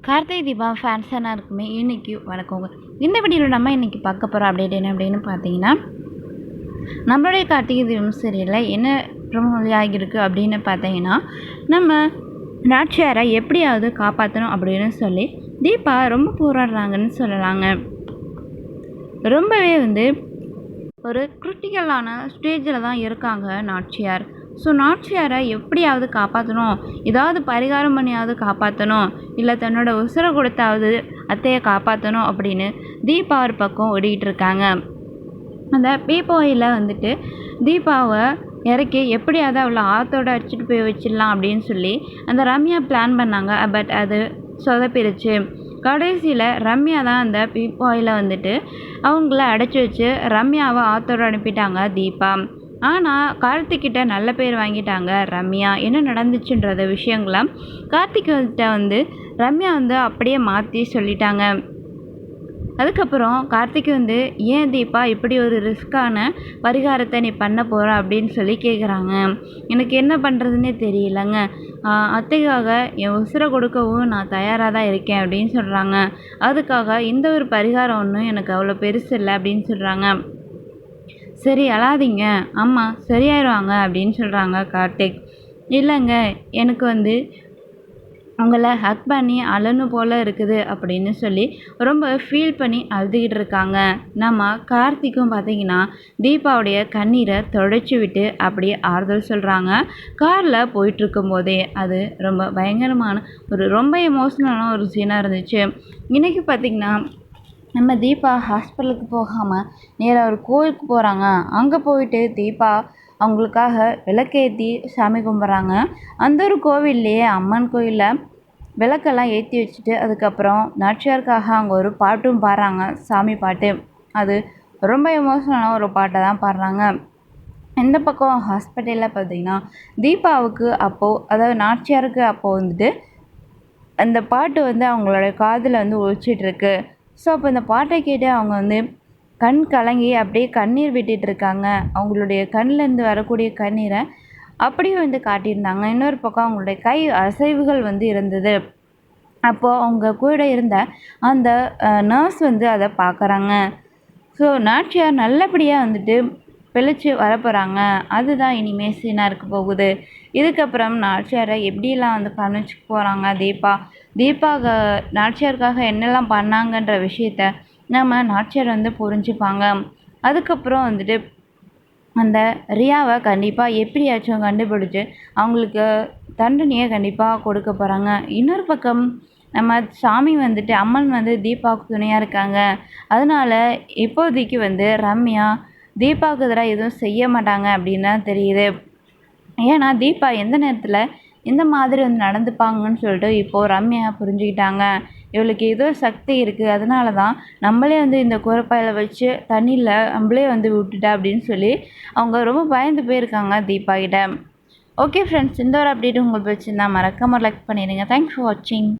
Karthigai Deepa fans எல்லாருக்குமே இன்றைக்கி வணக்கங்க. இந்த வீடியோவில் நம்ம இன்றைக்கி பார்க்க போகிற அப்டேட் என்ன அப்படின்னு பார்த்தீங்கன்னா, நம்மளுடைய கார்த்திகை தீபம் சீரியலில் என்ன ப்ரமோலி ஆகியிருக்கு அப்படின்னு பார்த்தீங்கன்னா, நம்ம நாச்சியாரை எப்படியாவது காப்பாற்றணும் அப்படின்னு சொல்லி தீபா ரொம்ப போராடுறாங்கன்னு சொல்லலாங்க. ரொம்பவே ஒரு கிரிட்டிக்கலான ஸ்டேஜில் தான் இருக்காங்க நாச்சியார். ஸோ நாச்சியாரை எப்படியாவது காப்பாற்றணும், ஏதாவது பரிகாரம் பண்ணியாவது காப்பாற்றணும், இல்லை தன்னோட உசுரை கொடுத்தாவது அத்தையை காப்பாற்றணும் அப்படின்னு தீபா ஒரு பக்கம் ஓடிக்கிட்டு இருக்காங்க. அந்த பீப்பாயில் தீபாவை இறக்கி எப்படியாவது அவளை ஆற்றோடு அடிச்சுட்டு போய் வச்சிடலாம் அப்படின்னு சொல்லி அந்த ரம்யா பிளான் பண்ணாங்க. பட் அது சொதப்பிருச்சு. கடைசியில் ரம்யா தான் அந்த பீப்பாயில் அவங்கள அடைச்சி வச்சு ரம்யாவை ஆற்றோடு அனுப்பிட்டாங்க தீபா. ஆனால் கார்த்திக்கிட்ட நல்ல பேர் வாங்கிட்டாங்க ரம்யா. என்ன நடந்துச்சுன்றத விஷயங்களை கார்த்திக்கிட்ட ரம்யா அப்படியே மாற்றி சொல்லிட்டாங்க. அதுக்கப்புறம் கார்த்திக் ஏன் தீபா இப்படி ஒரு ரிஸ்க்கான பரிகாரத்தை நீ பண்ண போகிற அப்படின்னு சொல்லி கேட்குறாங்க. எனக்கு என்ன பண்ணுறதுன்னே தெரியலங்க, அத்தைக்காக என் உசுரை கொடுக்கவும் நான் தயாராக தான் இருக்கேன் அப்படின்னு சொல்கிறாங்க. அதுக்காக இந்த ஒரு பரிகாரம் ஒன்றும் எனக்கு அவ்வளோ பெருசு இல்லை அப்படின்னு சொல்கிறாங்க. சரி அழாதீங்க, அம்மா சரியாயிடுவாங்க அப்படின்னு சொல்கிறாங்க கார்த்திக். இல்லைங்க, எனக்கு உங்களை ஹக் பண்ணி அழணும் போல் இருக்குது அப்படின்னு சொல்லி ரொம்ப ஃபீல் பண்ணி அழுதுகிட்டு இருக்காங்க. நம்ம கார்த்திக்கும் பார்த்திங்கன்னா தீபாவுடைய கண்ணீரை தொடச்சி விட்டு அப்படியே ஆறுதல் சொல்கிறாங்க. காரில் போயிட்டுருக்கும் போதே அது ரொம்ப பயங்கரமான ரொம்ப எமோஷ்னலான ஒரு சீனாக இருந்துச்சு. இன்றைக்கி பார்த்திங்கன்னா நம்ம தீபா ஹாஸ்பிட்டலுக்கு போகாமல் நேராக ஒரு கோயிலுக்கு போகிறாங்க. அங்கே போயிட்டு தீபா அவங்களுக்காக விளக்கேற்றி சாமி கும்பிட்றாங்க. அந்த ஒரு கோவில்லையே அம்மன் கோயிலில் விளக்கெல்லாம் ஏற்றி வச்சுட்டு அதுக்கப்புறம் நாச்சியாருக்காக அங்கே ஒரு பாட்டும் பாடுறாங்க, சாமி பாட்டு. அது ரொம்ப எமோஷனலான ஒரு பாட்டை தான் பாடுறாங்க. இந்த பக்கம் ஹாஸ்பிட்டலில் பார்த்திங்கன்னா தீபாவுக்கு அப்போது, அதாவது நாச்சியாருக்கு அப்போது அந்த பாட்டு அவங்களோட காதில் ஒழிச்சிட்ருக்கு. ஸோ அப்போ இந்த பாட்டை கேட்டு அவங்க கண் கலங்கி அப்படியே கண்ணீர் விட்டுட்ருக்காங்க. அவங்களுடைய கண்ணிலேருந்து வரக்கூடிய கண்ணீரை அப்படியே காட்டியிருந்தாங்க. இன்னொரு பக்கம் அவங்களுடைய கை அசைவுகள் இருந்தது. அப்போது அவங்க கூட இருந்த அந்த நர்ஸ் அதை பார்க்குறாங்க. ஸோ நாச்சியார் நல்லபடியாக பிழைச்சி வரப்போகிறாங்க. அதுதான் இனிமேல் சீனாக இருக்க போகுது. இதுக்கப்புறம் நாச்சியாரை எப்படிலாம் கவனிச்சுக்க போகிறாங்க தீபா நாச்சியாருக்காக என்னெல்லாம் பண்ணாங்கன்ற விஷயத்த நம்ம நாச்சியார் புரிஞ்சுப்பாங்க. அதுக்கப்புறம் அந்த ரியாவை கண்டிப்பாக எப்படியாச்சும் கண்டுபிடிச்சி அவங்களுக்கு தண்டனையை கண்டிப்பாக கொடுக்க போகிறாங்க. இன்னொரு பக்கம் நம்ம சாமி அம்மன் தீபாவுக்கு துணையாக இருக்காங்க. அதனால் இப்போதைக்கு ரம்யா தீபாவுக்கு எதிராக எதுவும் செய்ய மாட்டாங்க அப்படின்னு தான் தெரியுது. ஏன்னா தீபா எந்த நேரத்தில் இந்த மாதிரி நடந்துப்பாங்கன்னு சொல்லிட்டு இப்போது ரம்யா புரிஞ்சுக்கிட்டாங்க. இவளுக்கு ஏதோ சக்தி இருக்குது, அதனால தான் நம்மளே இந்த குரப்பாயில் வச்சு தண்ணியில் நம்மளே விட்டுட்டா அப்படின்னு சொல்லி அவங்க ரொம்ப பயந்து போயிருக்காங்க தீபா கிட்ட. ஓகே ஃப்ரெண்ட்ஸ், இந்த ஒரு அப்டேட் உங்களுக்கு வச்சுருந்தா மறக்காமல் லைக் பண்ணிடுங்க. தேங்க்ஸ் ஃபார் வாட்சிங்.